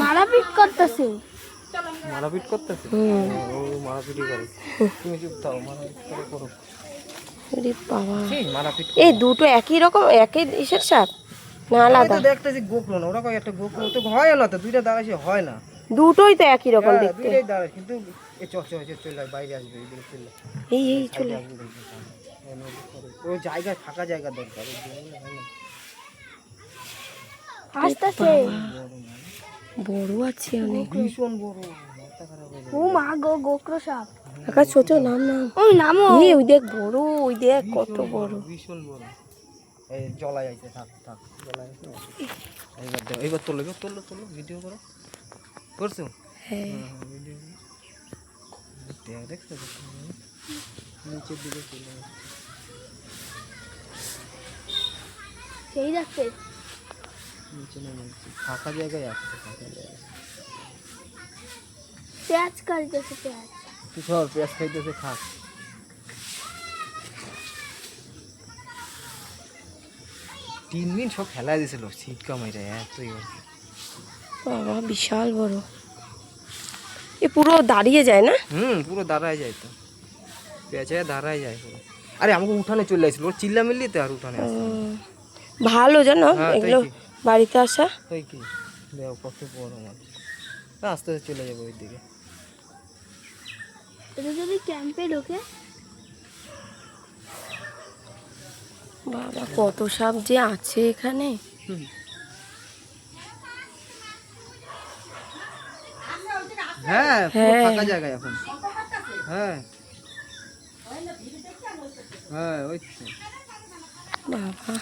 মারাপিট করতেছে। মারাপিট করতেছে? ও মারাপিটই করে। তুমি চুপ থাও, মারাপিট করে করো। আরে বাবা, মারাপিট এই দুটো একই রকম, একই ইসের সাপ না আলাদা? দেখতেছি গোকলো না, ওরা কয় একটা গোকলো তো হয় না, তো দুইটা দাঁড়াইছে হয় না। দুটোই তো একই রকম দেখতে। দুইটাই দাঁড়ায়, কিন্তু এ চল বাইরে আসবে, এইদিকে চলে এই চলে ও জায়গা, ফাঁকা জায়গা দরকার। আসতেছে। বড় আছে অনেক, ভীষণ বড়, মাথা খারাপ হয়ে যাবে। ও মা গো, গোকরো সাপ। আকাশ ছোট নাম ওই নামো। ওই দেখ বড়, ওই দেখ কত বড়। ভীষণ বড়। এই জলা যাইছে, থাক জলা যাইছে। এইবার তোলো ভিডিও করো। করছো? হ্যাঁ ভিডিও দেখছো? নিচের দিকে চলে যাচ্ছে। সেই যাচ্ছে। নিচে নামে ফাঁকা জায়গায় আসছে, ফাঁকা জায়গায়। পেঁয়াজ কাটতেছে, পেঁয়াজ। তুই সব পেঁয়াজ খাইতেছে, খা। তিন দিন সব ফেলা দিয়েছিল শীত কামাইরা, এতই বাবা বিশাল বড়। এ পুরো দাঁড়িয়ে যায় না? পুরো দাঁড়ায় যায় তো, পেঁচে দাঁড়ায় যায় পুরো। আরে আমাকে উঠানে চলে আসছিল, ওর চিল্লা মিল্লিতে আর উঠানে আসছিল। ভালো জানো হ্যাঁ, এগুলো বাড়িতে আসা। তাই কি দেখো কত বড় মাছ। আস্তে আস্তে চলে যাবো ওই দিকে। এটা যদি ক্যাম্পে ঢোকে। বাবা কত সাপ যে আছে এখানে। হ্যাঁ, পুরো ফাঁকা জায়গা এখন। হ্যাঁ ওই তো। বাবা